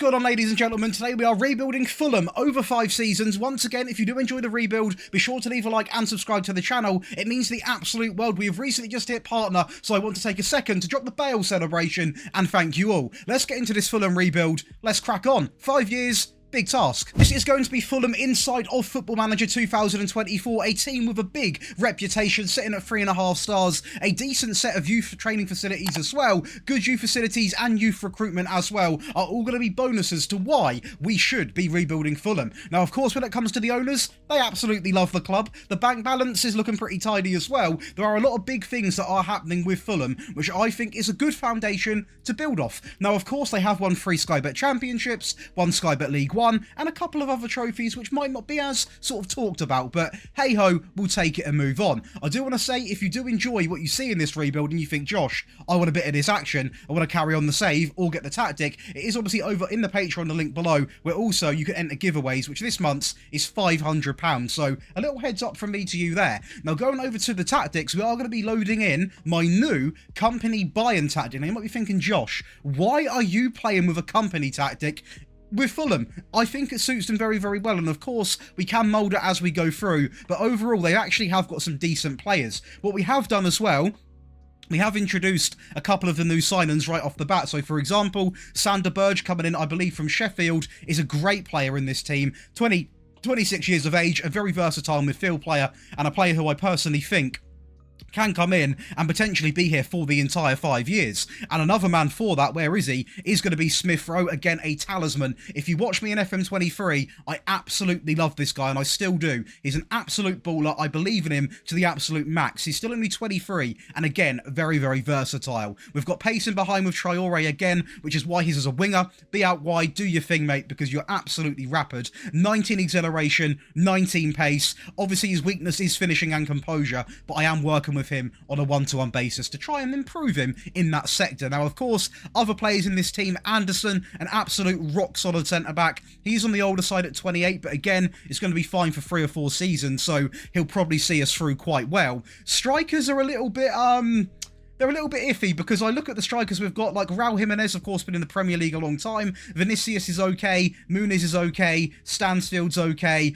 going on, ladies and gentlemen? Today we are rebuilding Fulham over 5 seasons. Once again, if you do enjoy the rebuild, be sure to leave a like and subscribe to the channel. It means the absolute world. We have recently just hit partner, so I want to take a second to drop the Bale celebration and thank you all. Let's get into this Fulham rebuild. Let's crack on. 5 years. Big task. This is going to be Fulham inside of Football Manager 2024, a team with a big reputation, sitting at 3.5 stars, a decent set of youth training facilities as well, good youth facilities and youth recruitment as well, are all going to be bonuses to why we should be rebuilding Fulham. Now, of course, when it comes to the owners, they absolutely love the club. The bank balance is looking pretty tidy as well. There are a lot of big things that are happening with Fulham, which I think is a good foundation to build off. Now, of course, they have won 3 Sky Bet Championships, 1 Sky Bet League 1, and a couple of other trophies which might not be as sort of talked about, but hey ho, we'll take it and move on. I do want to say, if you do enjoy what you see in this rebuild and you think, Josh, I want a bit of this action, I want to carry on the save or get the tactic, it is obviously over in the Patreon, the link below, where also you can enter giveaways, which this month's is £500, so a little heads up from me to you there. Now, going over to the tactics, we are going to be loading in my new company buy-in tactic. Now, you might be thinking, Josh, why are you playing with a company tactic with Fulham? I think it suits them very, very well, and of course we can mould it as we go through, but overall they actually have got some decent players. What we have done as well, we have introduced a couple of the new signings right off the bat. So, for example, Sander Berge coming in, I believe, from Sheffield, is a great player in this team. 26 years of age, a very versatile midfield player, and a player who I personally think can come in and potentially be here for the entire 5 years. And another man for that, where is he, is going to be Smith Rowe, again a talisman. If you watch me in FM24, I absolutely love this guy, and I still do. He's an absolute baller. I believe in him to the absolute max. He's still only 23, and again, very, very versatile. We've got pacing behind with Traore again, which is why he's as a winger. Be out wide, do your thing, mate, because you're absolutely rapid. 19 acceleration, 19 pace. Obviously, his weakness is finishing and composure, but I am working with him on a one-to-one basis to try and improve him in that sector. Now, of course, other players in this team, Anderson, an absolute rock-solid centre-back. He's on the older side at 28, but again, it's going to be fine for 3 or 4 seasons, so he'll probably see us through quite well. Strikers are a little bit, they're a little bit iffy, because I look at the strikers we've got, like Raul Jimenez, of course, been in the Premier League a long time. Vinicius is okay. Muniz is okay. Stansfield's okay.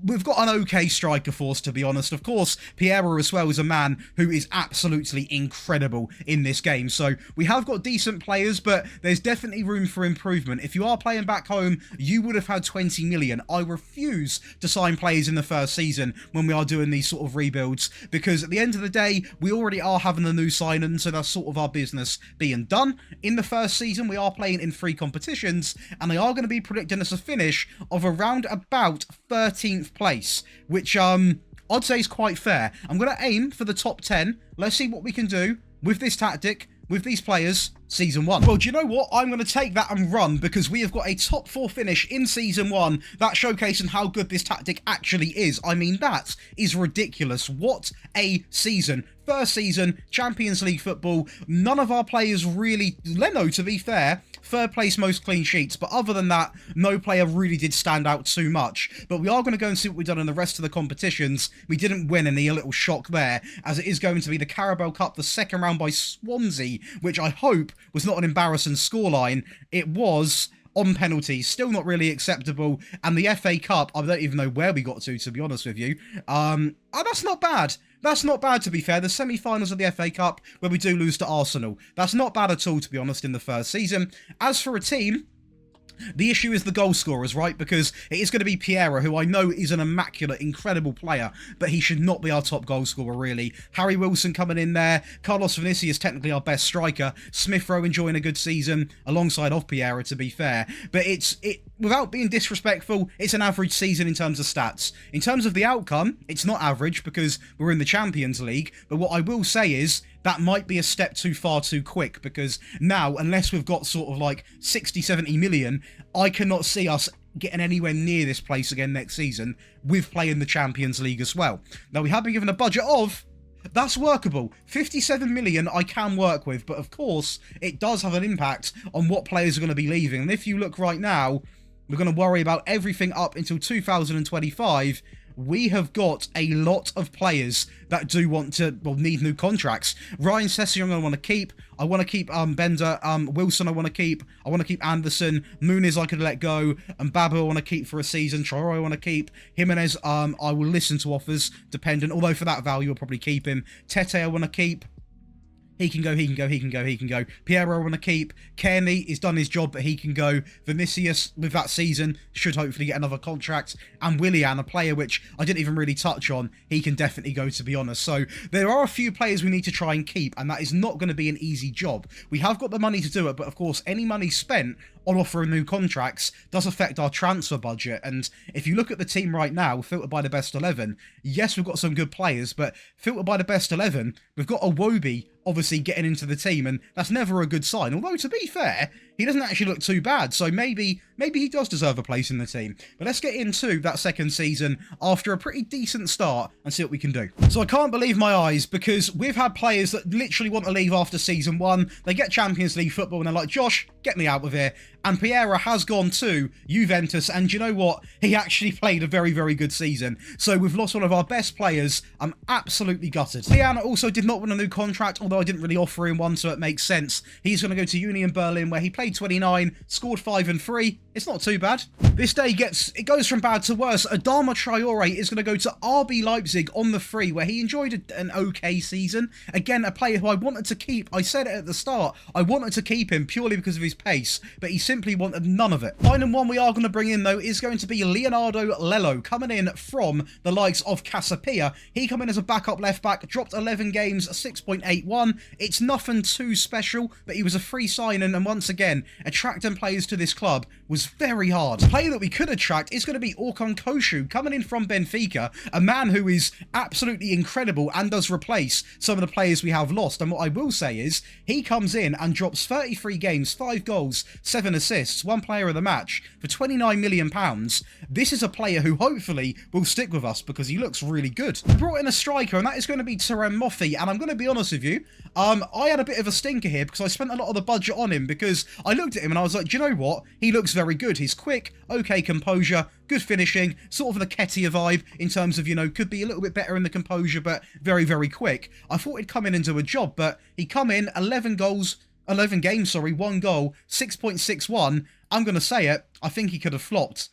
We've got an okay striker force, to be honest. Of course, Piera as well is a man who is absolutely incredible in this game. So we have got decent players, but there's definitely room for improvement. If you are playing back home, you would have had 20 million. I refuse to sign players in the first season when we are doing these sort of rebuilds, because at the end of the day, we already are having a new sign, and so that's sort of our business being done. In the first season, we are playing in 3 competitions, and they are going to be predicting us a finish of around about 13th place, which I'd say is quite fair. I'm going to aim for the top 10. Let's see what we can do with this tactic, with these players, Season 1. Well, do you know what? I'm going to take that and run, because we have got a top 4 finish in Season 1. That showcasing how good this tactic actually is. I mean, that is ridiculous. What a season. First season, Champions League football. None of our players really... Leno, to be fair, 3rd place most clean sheets. But other than that, no player really did stand out too much. But we are going to go and see what we've done in the rest of the competitions. We didn't win any, a little shock there, as it is going to be the Carabao Cup, the 2nd round by Swansea, which I hope was not an embarrassing scoreline. It was on penalties, still not really acceptable. And the FA Cup, I don't even know where we got to be honest with you. Oh, that's not bad. That's not bad, to be fair. The semi-finals of the FA Cup, where we do lose to Arsenal. That's not bad at all, to be honest, in the first season. As for a team, the issue is the goal scorers, right? Because it is going to be Piera, who I know is an immaculate, incredible player, but he should not be our top goal scorer, really. Harry Wilson coming in there. Carlos Vinicius, technically our best striker. Smith Rowe enjoying a good season, alongside of Piera, to be fair. But without being disrespectful, it's an average season in terms of stats. In terms of the outcome, it's not average, because we're in the Champions League. But what I will say is, that might be a step too far too quick, because now, unless we've got sort of like 60, 70 million, I cannot see us getting anywhere near this place again next season with playing the Champions League as well. Now, we have been given a budget of... That's workable. 57 million I can work with, but of course, it does have an impact on what players are going to be leaving. And if you look right now, we're going to worry about everything up until 2025, we have got a lot of players that do want to, well, need new contracts. Ryan Sessegnon I want to keep. I want to keep Bender. Wilson I want to keep. I want to keep Anderson. Muniz I could let go. And Babu I want to keep for a season. Traore I want to keep. Jimenez, I will listen to offers, dependent. Although for that value, I'll probably keep him. Tete I want to keep. He can go, he can go, he can go, he can go. Piero I want to keep. Kearney, he's done his job, but he can go. Vinicius, with that season, should hopefully get another contract. And Willian, a player which I didn't even really touch on, he can definitely go, to be honest. So there are a few players we need to try and keep, and that is not going to be an easy job. We have got the money to do it, but of course, any money spent on offering new contracts does affect our transfer budget. And if you look at the team right now, filtered by the best 11, yes, we've got some good players, but filtered by the best 11, we've got Iwobi obviously getting into the team, and that's never a good sign. Although, to be fair, he doesn't actually look too bad, so maybe he does deserve a place in the team. But let's get into that second season after a pretty decent start and see what we can do. So I can't believe my eyes, because we've had players that literally want to leave after season 1. They get Champions League football and they're like, Josh, get me out of here. And Piera has gone to Juventus, and you know what? He actually played a very, very good season. So we've lost one of our best players. I'm absolutely gutted. Leanne also did not win a new contract, although I didn't really offer him one, so it makes sense. He's going to go to Union Berlin, where he played 29, scored 5 and 3. It's not too bad. This day goes from bad to worse. Adama Traore is going to go to RB Leipzig on the free, where he enjoyed an okay season. Again, a player who I wanted to keep. I said it at the start. I wanted to keep him purely because of his pace, but he simply wanted none of it. Final one we are going to bring in, though, is going to be Leonardo Lello, coming in from the likes of Casapia. He come in as a backup left back, dropped 11 games, 6.81. It's nothing too special, but he was a free signing, and once again, attracting players to this club was very hard. The player that we could attract is going to be Orkun Koshu, coming in from Benfica, a man who is absolutely incredible and does replace some of the players we have lost. And what I will say is, he comes in and drops 33 games, 5 goals, 7 assists, 1 player of the match for £29 million. This is a player who hopefully will stick with us because he looks really good. We brought in a striker, and that is going to be Terem Moffi, and I'm going to be honest with you, I had a bit of a stinker here because I spent a lot of the budget on him, because I looked at him and I was like, do you know what? He looks very good. He's quick, okay composure, good finishing, sort of the Ketia vibe in terms of, you know, could be a little bit better in the composure, but very, very quick. I thought he'd come in and do a job, but he come in, 11 games, 1 goal, 6.61. I'm going to say it, I think he could have flopped.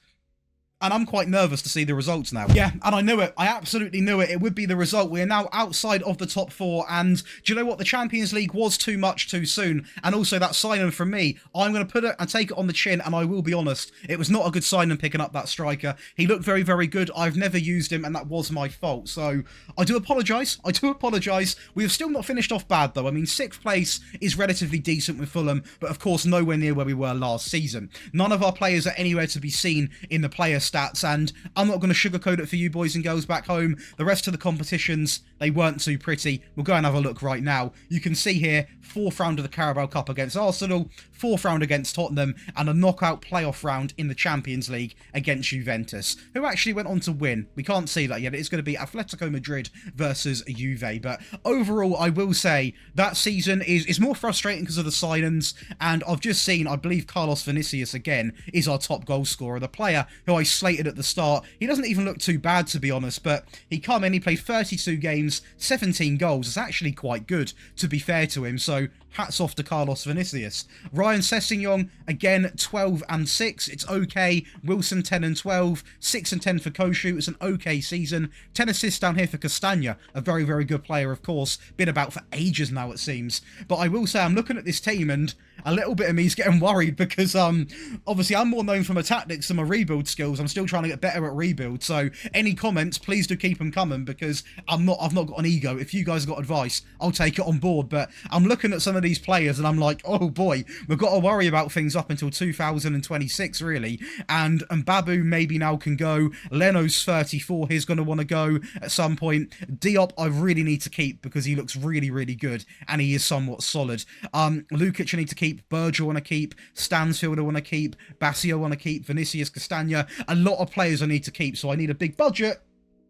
And I'm quite nervous to see the results now. Yeah, and I knew it. I absolutely knew it. It would be the result. We are now outside of the top 4. And do you know what? The Champions League was too much too soon. And also that signing from me, I'm going to put it and take it on the chin. And I will be honest, it was not a good signing picking up that striker. He looked very, very good. I've never used him, and that was my fault. So I do apologise. I do apologise. We have still not finished off bad, though. I mean, 6th place is relatively decent with Fulham, but of course nowhere near where we were last season. None of our players are anywhere to be seen in the player stats, and I'm not going to sugarcoat it for you boys and girls back home. The rest of the competitions, they weren't too pretty. We'll go and have a look right now. You can see here, 4th round of the Carabao Cup against Arsenal, 4th round against Tottenham, and a knockout playoff round in the Champions League against Juventus, who actually went on to win. We can't see that yet. It's going to be Atletico Madrid versus Juve, but overall, I will say that season is more frustrating because of the signings, and I've just seen, I believe Carlos Vinicius again is our top goal scorer, the player who I slated at the start. He doesn't even look too bad, to be honest, but he come in, he played 32 games, 17 goals. It's actually quite good, to be fair to him, so hats off to Carlos Vinicius. Ryan Sessegnon, again, 12 and 6. It's okay. Wilson, 10 and 12. 6 and 10 for Koshu. It's an okay season. 10 assists down here for Castagna, a very, very good player, of course. Been about for ages now, it seems. But I will say, I'm looking at this team, and a little bit of me is getting worried because, obviously, I'm more known for my tactics than my rebuild skills. I'm still trying to get better at rebuild. So, any comments, please do keep them coming, because I've not got an ego. If you guys got advice, I'll take it on board. But I'm looking at some of these players and I'm like, oh boy, we've got to worry about things up until 2026 really. And Babu maybe now can go. Leno's 34, he's going to want to go at some point. Diop I really need to keep because he looks really, really good and he is somewhat solid. Lukic I need to keep. Berger I want to keep. Stansfield I want to keep. Bassi I want to keep. Vinicius, Castagna, a lot of players I need to keep, so I need a big budget.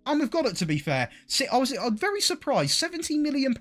And we've got it, to be fair. See, I was very surprised. £17 million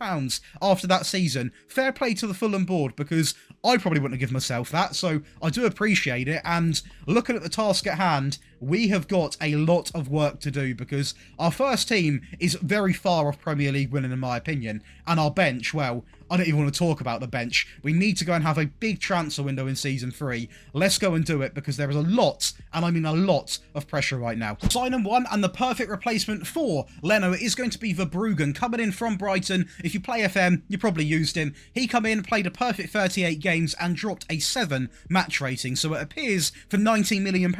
after that season. Fair play to the Fulham board, because I probably wouldn't have given myself that. So I do appreciate it. And looking at the task at hand, we have got a lot of work to do, because our first team is very far off Premier League winning, in my opinion. And our bench, well, I don't even want to talk about the bench. We need to go and have a big transfer window in Season 3. Let's go and do it, because there is a lot, and I mean a lot, of pressure right now. Signing one, and the perfect replacement for Leno is going to be Verbruggen, coming in from Brighton. If you play FM, you probably used him. He come in, played a perfect 38 games, and dropped a 7 match rating. So it appears for £19 million,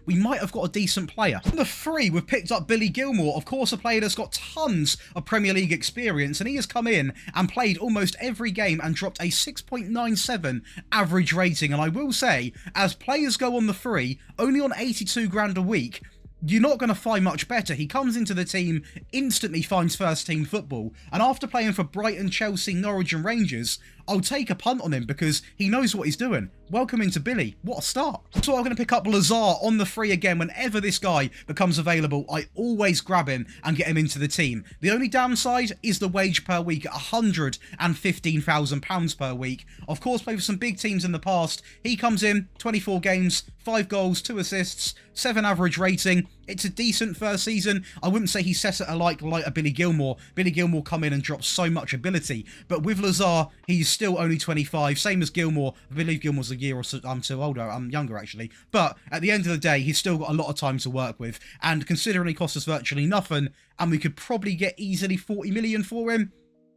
we might have got a decent player. On the free, we've picked up Billy Gilmour, of course a player that's got tons of Premier League experience, and he has come in and played almost every game and dropped a 6.97 average rating. And I will say, as players go on the free, only on 82 grand a week, you're not going to find much better. He comes into the team, instantly finds first team football, and after playing for Brighton, Chelsea, Norwich and Rangers, I'll take a punt on him because he knows what he's doing. Welcome into Billy. What a start. So I'm going to pick up Lazar on the free again. Whenever this guy becomes available, I always grab him and get him into the team. The only downside is the wage per week at £115,000 per week. Of course, played for some big teams in the past. He comes in, 24 games, 5 goals, 2 assists, 7 average rating. It's a decent first season. I wouldn't say he set it like a Billy Gilmour. Billy Gilmour come in and drop so much ability. But with Lazar, he's still only 25, same as Gilmour. I believe Gilmour's a year or so, I'm too older, I'm younger actually. But at the end of the day, he's still got a lot of time to work with. And considering he cost us virtually nothing, and we could probably get easily 40 million for him,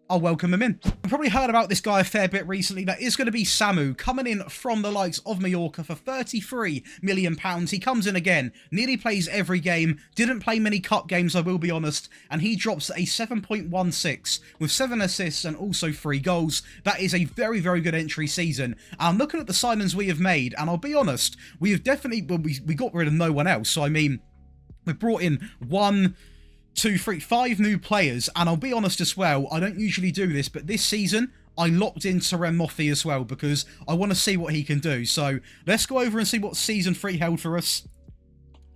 I'll welcome him in. You've probably heard about this guy a fair bit recently. That is going to be Samu, coming in from the likes of Mallorca for £33 million. He comes in again, nearly plays every game, didn't play many cup games, I will be honest, and he drops a 7.16 with 7 assists and also 3 goals. That is a very, very good entry season. I'm looking at the signings we have made, and I'll be honest, we have definitely, well, we got rid of no one else. So, I mean, we brought in 5 new players, and I'll be honest as well, I don't usually do this, but this season I locked in Terem Moffi as well because I want to see what he can do. So let's go over and see what Season 3 held for us.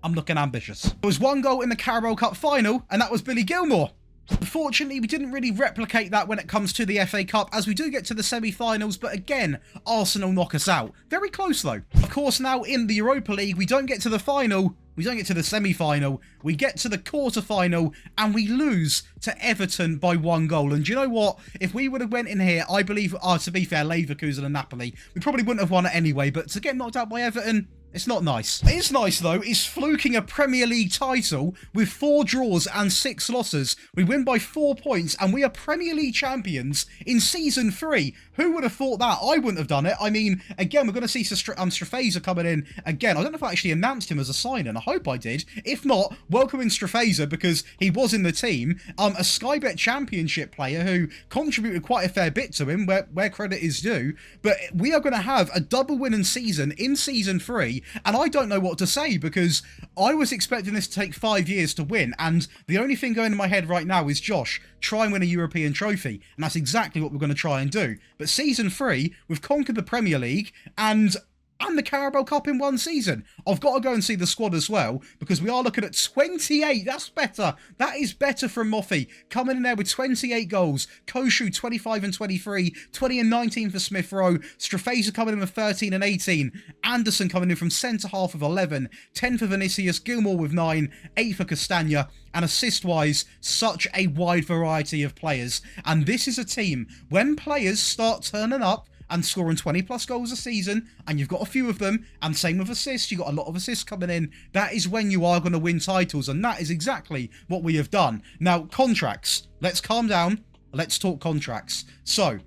I'm looking ambitious. There was 1 goal in the Carabao Cup final, and that was Billy Gilmour. Unfortunately, we didn't really replicate that when it comes to the FA Cup, as we do get to the semi-finals, but again, Arsenal knock us out. Very close though. Of course, now in the Europa League, we don't get to the final, we don't get to the semi-final, we get to the quarter-final, and we lose to Everton by 1 goal. And do you know what? If we would have went in here, I believe, to be fair, Leverkusen and Napoli, we probably wouldn't have won it anyway, but to get knocked out by Everton, it's not nice. What is nice, though, is fluking a Premier League title with 4 draws and 6 losses. We win by 4 points, and we are Premier League champions in Season 3. Who would have thought that? I wouldn't have done it. I mean, again, we're going to see Strafeza coming in again. I don't know if I actually announced him as a sign-in. I hope I did. If not, welcome in Strafeza, because he was in the team. A Sky Bet Championship player who contributed quite a fair bit to him, where credit is due. But we are going to have a double winning season in Season 3. And I don't know what to say, because I was expecting this to take 5 years to win, and the only thing going in my head right now is, Josh, try and win a European trophy, and that's exactly what we're going to try and do. But Season 3, we've conquered the Premier League, and the Carabao Cup in 1 season. I've got to go and see the squad as well, because we are looking at 28. That's better. That is better from Moffi. Coming in there with 28 goals. Koshu, 25 and 23. 20 and 19 for Smith Rowe. Strafeza coming in with 13 and 18. Anderson coming in from centre-half with 11. 10 for Vinicius. Gilmour with 9. 8 for Castagna. And assist-wise, such a wide variety of players. And this is a team, when players start turning up and scoring 20 plus goals a season, and you've got a few of them, and same with assists, you've got a lot of assists coming in, that is when you are going to win titles, and that is exactly what we have done. Now, contracts. Let's calm down. Let's talk contracts. So,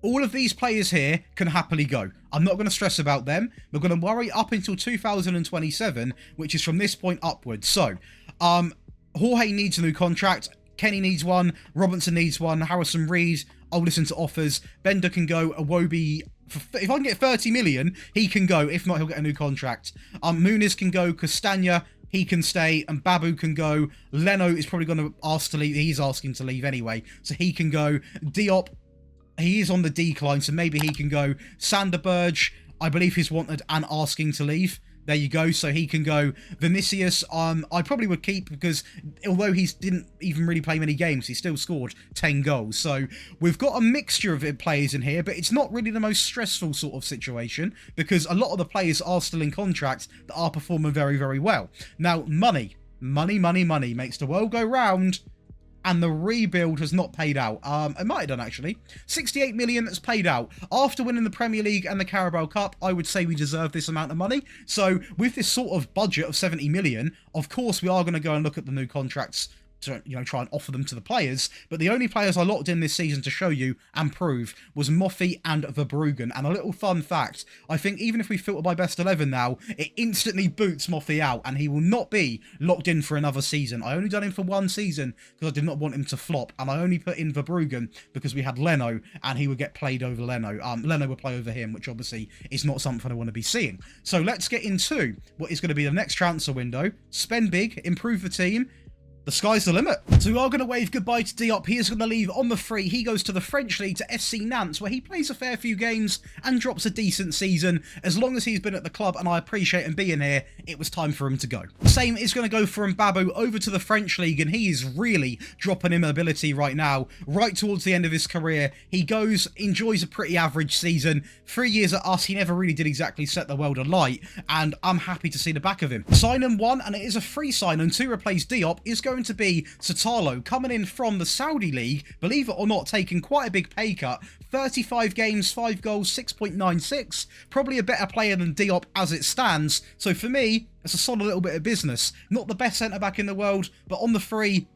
all of these players here can happily go. I'm not going to stress about them. We're going to worry up until 2027, which is from this point upwards. So, Jorge needs a new contract. Kenny needs one. Robinson needs one. Harrison Reed, I'll listen to offers. Bender can go. Iwobi, if I can get 30 million, he can go. If not, he'll get a new contract. Muniz can go. Castagna, he can stay. And Babu can go. Leno is probably going to ask to leave. He's asking to leave anyway, so he can go. Diop, he is on the decline, so maybe he can go. Sander Berge, I believe he's wanted and asking to leave. There you go. So he can go Vinicius. I probably would keep because although he didn't even really play many games, he still scored 10 goals. So we've got a mixture of players in here, but it's not really the most stressful sort of situation because a lot of the players are still in contracts that are performing very, very well. Now, money makes the world go round. And the rebuild has not paid out. It might have done, actually. 68 million that's paid out. After winning the Premier League and the Carabao Cup, I would say we deserve this amount of money. So, with this sort of budget of 70 million, of course we are going to go and look at the new contracts to, try and offer them to the players. But the only players I locked in this season to show you and prove was Moffey and Verbruggen. And a little fun fact, I think even if we filter by best 11 now, it instantly boots Moffey out and he will not be locked in for another season. I only done him for one season because I did not want him to flop. And I only put in Verbruggen because we had Leno and he would get played over Leno. Leno would play over him, which obviously is not something I want to be seeing. So let's get into what is going to be the next transfer window. Spend big, improve the team. The sky's the limit. So we are going to wave goodbye to Diop. He is going to leave on the free. He goes to the French League, to FC Nantes, where he plays a fair few games and drops a decent season. As long as he's been at the club, and I appreciate him being here, it was time for him to go. Same is going to go for Mbabu over to the French League, and he is really dropping in ability right now. Right towards the end of his career, he goes, enjoys a pretty average season. 3 years at us, he never really did exactly set the world alight, and I'm happy to see the back of him. Sign-in 1, and it is a free sign-in to replace Diop, is going to be Satalo, coming in from the Saudi League, believe it or not, taking quite a big pay cut. 35 games, 5 goals, 6.96. Probably a better player than Diop as it stands. So for me, it's a solid little bit of business. Not the best centre-back in the world, but on the free,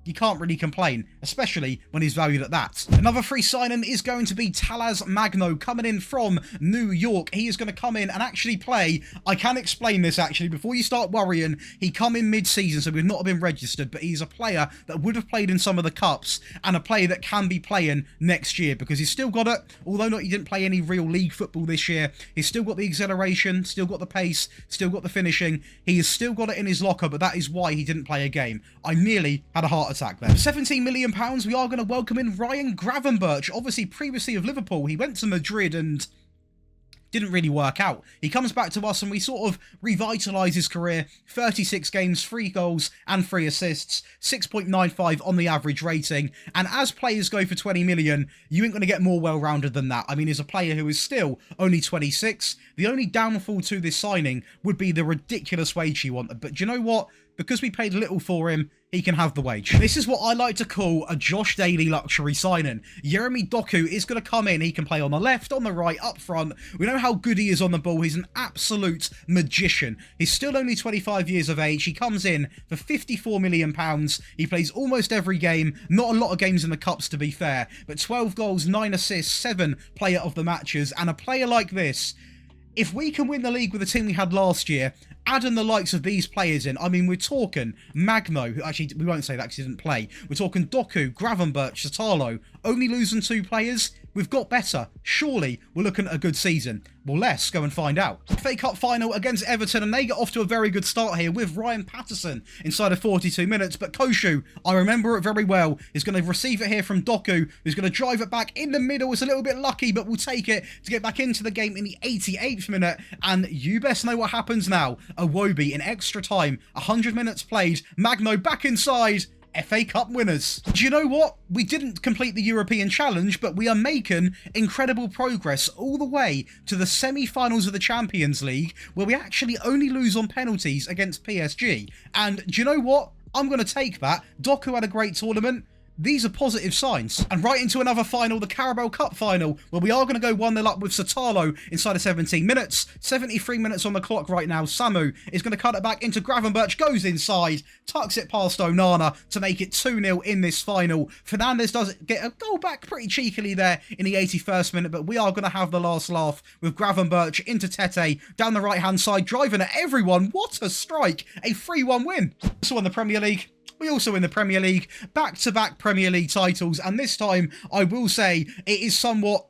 you can't really complain, especially when he's valued at that. Another free signing is going to be Talaz Magno, coming in from New York. He is going to come in and actually play. I can explain this, actually, before you start worrying. He come in mid-season, so we've not been registered, but he's a player that would have played in some of the cups, and a player that can be playing next year, because he's still got it. Although he didn't play any real league football this year, he's still got the acceleration, still got the pace, still got the finishing. He has still got it in his locker, but that is why he didn't play a game. I nearly had a heart attack there. £17 million, we are going to welcome in Ryan Gravenberch. Obviously, previously of Liverpool, he went to Madrid and didn't really work out. He comes back to us and we sort of revitalise his career. 36 games, 3 goals and 3 assists, 6.95 on the average rating. And as players go for 20 million, you ain't going to get more well-rounded than that. I mean, he's a player who is still only 26. The only downfall to this signing would be the ridiculous wage he wanted. But do you know what? Because we paid little for him, he can have the wage. This is what I like to call a Josh Daly luxury signing. Jeremy Doku is going to come in. He can play on the left, on the right, up front. We know how good he is on the ball. He's an absolute magician. He's still only 25 years of age. He comes in for £54 million. He plays almost every game. Not a lot of games in the Cups, to be fair. But 12 goals, 9 assists, 7 player of the matches. And a player like this, if we can win the league with the team we had last year, adding the likes of these players in, I mean, we're talking Magno, who actually, we won't say that because he didn't play. We're talking Doku, Gravenberch, Satalo, only losing 2 players. We've got better. Surely we're looking at a good season. Well, let's go and find out. FA Cup final against Everton, and they get off to a very good start here with Ryan Patterson inside of 42 minutes. But Koshu, I remember it very well, is going to receive it here from Doku, who's going to drive it back in the middle. It's a little bit lucky, but we'll take it to get back into the game in the 88th minute. And you best know what happens now. Iwobi in extra time, 100 minutes played. Magno back inside. FA Cup winners. Do you know what? We didn't complete the European Challenge, but we are making incredible progress all the way to the semi-finals of the Champions League, where we actually only lose on penalties against PSG. And do you know what? I'm going to take that. Doku had a great tournament. These are positive signs. And right into another final, the Carabao Cup final, where we are going to go 1-0 up with Satalo inside of 17 minutes. 73 minutes on the clock right now. Samu is going to cut it back into Gravenberch, goes inside, tucks it past Onana to make it 2-0 in this final. Fernandes does get a goal back pretty cheekily there in the 81st minute, but we are going to have the last laugh with Gravenberch into Tete, down the right-hand side, driving at everyone. What a strike. A 3-1 win. Also in the Premier League. We also win the Premier League, back-to-back Premier League titles, and this time, I will say, it is somewhat...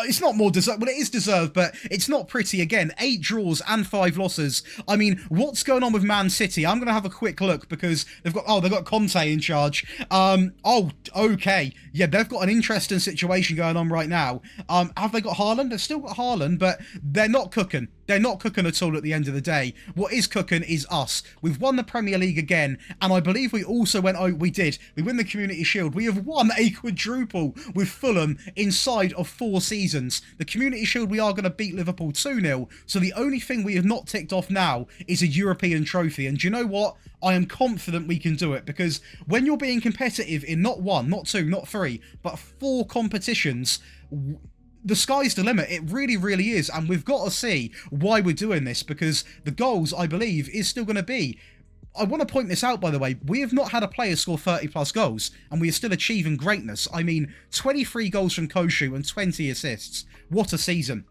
It's not more deserved, well, it is deserved, but it's not pretty again. 8 draws and 5 losses. I mean, what's going on with Man City? I'm going to have a quick look because they've got Conte in charge. Okay. Yeah, they've got an interesting situation going on right now. Have they got Haaland? They've still got Haaland, but they're not cooking. They're not cooking at all at the end of the day. What is cooking is us. We've won the Premier League again, and I believe we also went... Oh, we did. We win the Community Shield. We have won a quadruple with Fulham inside of 4 seasons. The Community Shield, we are going to beat Liverpool 2-0. So the only thing we have not ticked off now is a European trophy. And do you know what? I am confident we can do it, because when you're being competitive in not 1, not 2, not 3, but 4 competitions... The sky's the limit. It really, really is. And we've got to see why we're doing this, because the goals, I believe, is still going to be... I want to point this out, by the way. We have not had a player score 30-plus goals, and we are still achieving greatness. I mean, 23 goals from Koshu and 20 assists. What a season.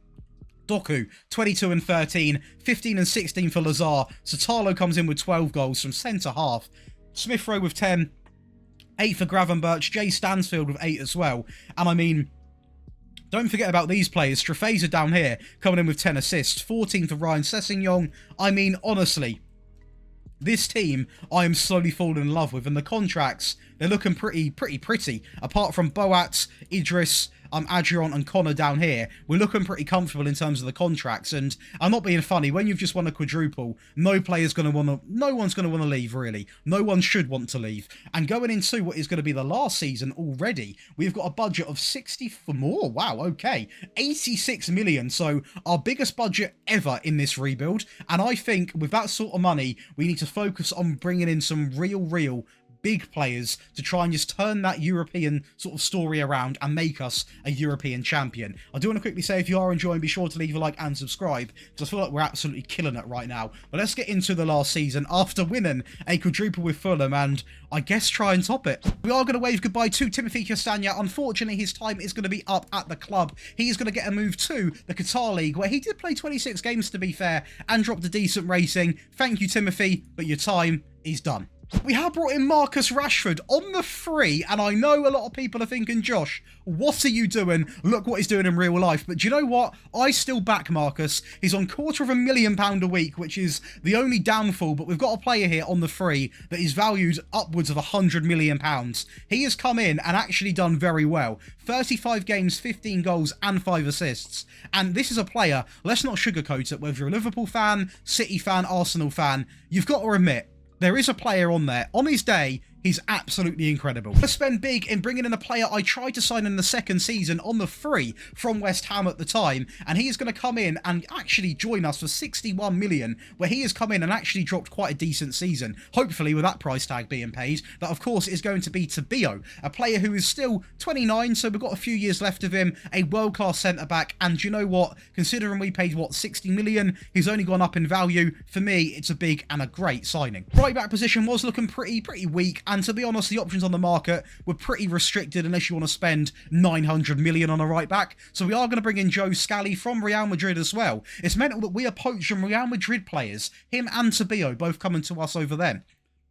Doku, 22 and 13, 15 and 16 for Lazar. Satalo comes in with 12 goals from centre-half. Smith Rowe with 10, 8 for Gravenberch, Jay Stansfield with 8 as well. And I mean... Don't forget about these players. Strefeza down here, coming in with 10 assists. 14 for Ryan Sessegnon. I mean, honestly, this team I am slowly falling in love with. And the contracts, they're looking pretty. Apart from Boat, Idris, Adrian and Connor down here, we're looking pretty comfortable in terms of the contracts. And I'm not being funny, when you've just won a quadruple, no one's going to want to leave, really. No one should want to leave. And going into what is going to be the last season already, we've got a budget of 60 for more. Wow, okay. 86 million, so our biggest budget ever in this rebuild. And I think with that sort of money, we need to focus on bringing in some real big players to try and just turn that European sort of story around and make us a European champion. I do want to quickly say, if you are enjoying, be sure to leave a like and subscribe, because I feel like we're absolutely killing it right now. But let's get into the last season after winning a quadruple with Fulham and I guess try and top it. We are going to wave goodbye to Timothy Castagna. Unfortunately, his time is going to be up at the club. He is going to get a move to the Qatar League, where he did play 26 games, to be fair, and dropped a decent rating. Thank you, Timothy, but your time is done. We have brought in Marcus Rashford on the free, and I know a lot of people are thinking, Josh, what are you doing? Look what he's doing in real life. But do you know what? I still back Marcus. He's on £250,000 a week, which is the only downfall, but we've got a player here on the free that is valued upwards of £100 million. He has come in and actually done very well. 35 games, 15 goals and 5 assists. And this is a player, let's not sugarcoat it, whether you're a Liverpool fan, City fan, Arsenal fan, you've got to admit, there is a player on there. On his day, he's absolutely incredible. Let's spend big in bringing in a player I tried to sign in the second season on the free from West Ham at the time, and he is going to come in and actually join us for 61 million, where he has come in and actually dropped quite a decent season, hopefully with that price tag being paid. That, of course, is going to be Tabio, a player who is still 29, so we've got a few years left of him, a world-class centre-back, and you know what? Considering we paid, what, 60 million, he's only gone up in value. For me, it's a big and a great signing. Right-back position was looking pretty weak, and to be honest, the options on the market were pretty restricted unless you want to spend 900 million on a right back. So we are going to bring in Joe Scally from Real Madrid as well. It's mental that we are poaching Real Madrid players, him and Tabio, both coming to us over there.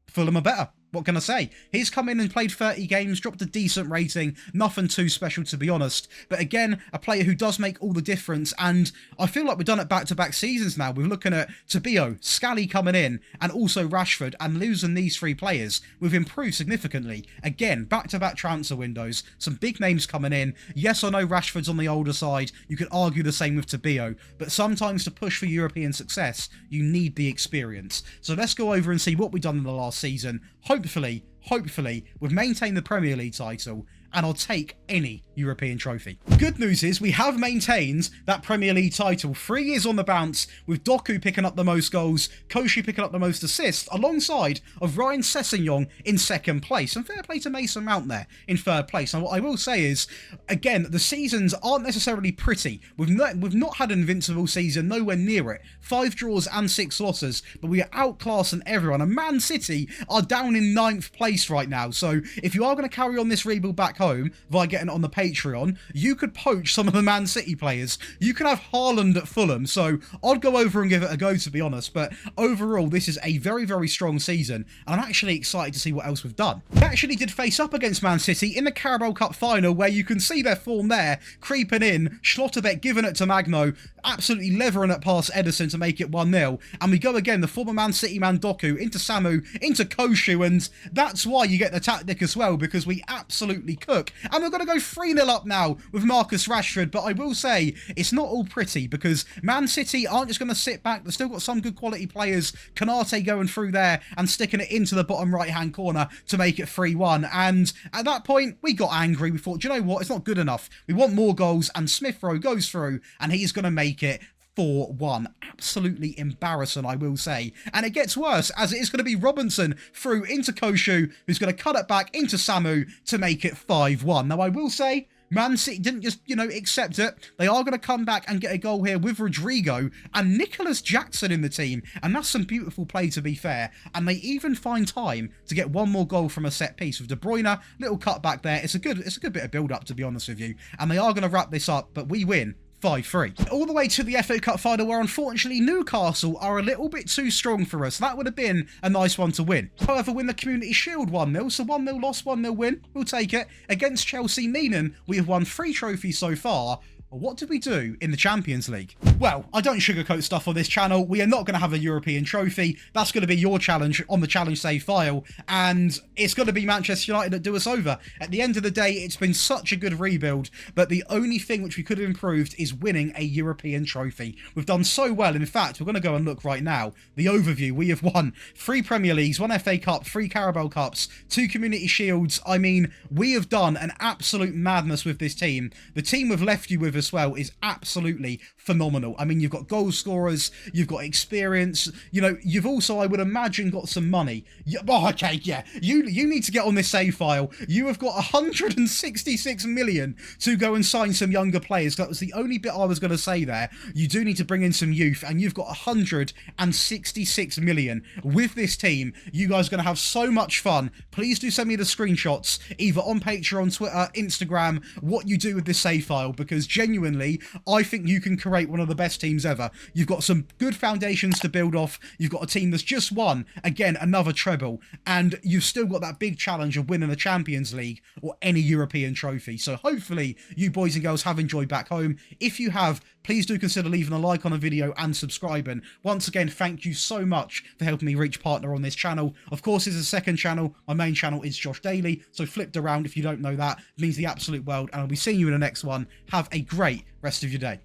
Fulham are better. What can I say? He's come in and played 30 games, dropped a decent rating, nothing too special to be honest. But again, a player who does make all the difference, and I feel like we've done it back-to-back seasons now. We're looking at Tabio, Scally coming in, and also Rashford, and losing these 3 players, we've improved significantly. Again, back-to-back transfer windows, some big names coming in. Yes, I know Rashford's on the older side, you could argue the same with Tabio, but sometimes to push for European success, you need the experience. So let's go over and see what we've done in the last season. Hopefully, we've maintained the Premier League title, and I'll take any European trophy. Good news is we have maintained that Premier League title. 3 years on the bounce, with Doku picking up the most goals, Koshu picking up the most assists, alongside of Ryan Sessegnon in second place. And fair play to Mason Mount there in third place. And what I will say is, again, the seasons aren't necessarily pretty. We've not had an invincible season, nowhere near it. 5 draws and 6 losses, but we are outclassing everyone. And Man City are down in 9th place right now. So if you are going to carry on this rebuild back home via getting it on the Patreon, you could poach some of the Man City players. You can have Haaland at Fulham, so I'd go over and give it a go, to be honest. But overall, this is a very strong season, and I'm actually excited to see what else we've done. We actually did face up against Man City in the Carabao Cup final, where you can see their form there, creeping in, Schlotterbeck giving it to Magno, absolutely levering it past Ederson to make it 1-0, and we go again, the former Man City man Doku, into Samu, into Koshu, and that's why you get the tactic as well, because we absolutely cook. And we're going to go 3-0 up now with Marcus Rashford. But I will say, it's not all pretty because Man City aren't just going to sit back. They've still got some good quality players. Kanate going through there and sticking it into the bottom right-hand corner to make it 3-1. And at that point, we got angry. We thought, do you know what? It's not good enough. We want more goals. And Smith Rowe goes through and he's going to make it 4-1. Absolutely embarrassing, I will say. And it gets worse as it is going to be Robinson through into Koshu, who's going to cut it back into Samu to make it 5-1. Now, I will say, Man City didn't just, accept it. They are going to come back and get a goal here with Rodrigo and Nicholas Jackson in the team. And that's some beautiful play, to be fair. And they even find time to get one more goal from a set piece with De Bruyne. Little cut back there. It's a good bit of build-up, to be honest with you. And they are going to wrap this up, but we win 5-3. All the way to the FA Cup final where unfortunately Newcastle are a little bit too strong for us. That would have been a nice one to win. However, win the Community Shield 1-0, so 1-0 loss, 1-0 win. We'll take it. Against Chelsea, meaning we have won 3 trophies so far. Well, what did we do in the Champions League? Well, I don't sugarcoat stuff on this channel. We are not going to have a European trophy. That's going to be your challenge on the challenge save file. And it's going to be Manchester United that do us over. At the end of the day, it's been such a good rebuild. But the only thing which we could have improved is winning a European trophy. We've done so well. In fact, we're going to go and look right now. The overview. We have won 3 Premier Leagues, 1 FA Cup, 3 Carabao Cups, 2 Community Shields. I mean, we have done an absolute madness with this team. The team we've left you with as well is absolutely phenomenal. I mean, you've got goal scorers, you've got experience, you've also, I would imagine, got some money. You need to get on this save file. You have got 166 million to go and sign some younger players. That was the only bit I was going to say there. You do need to bring in some youth, and you've got 166 million with this team. You guys are going to have so much fun. Please do send me the screenshots, either on Patreon, Twitter, Instagram, what you do with this save file, because genuinely, I think you can create one of the best teams ever. You've got some good foundations to build off. You've got a team that's just won, again, another treble, and you've still got that big challenge of winning the Champions League or any European trophy. So hopefully you boys and girls have enjoyed back home. If you have, please do consider leaving a like on the video and subscribing. Once again, thank you so much for helping me reach partner on this channel. Of course, it's a second channel. My main channel is Josh Daly, so flipped around if you don't know that. It means the absolute world, and I'll be seeing you in the next one. Have a great rest of your day.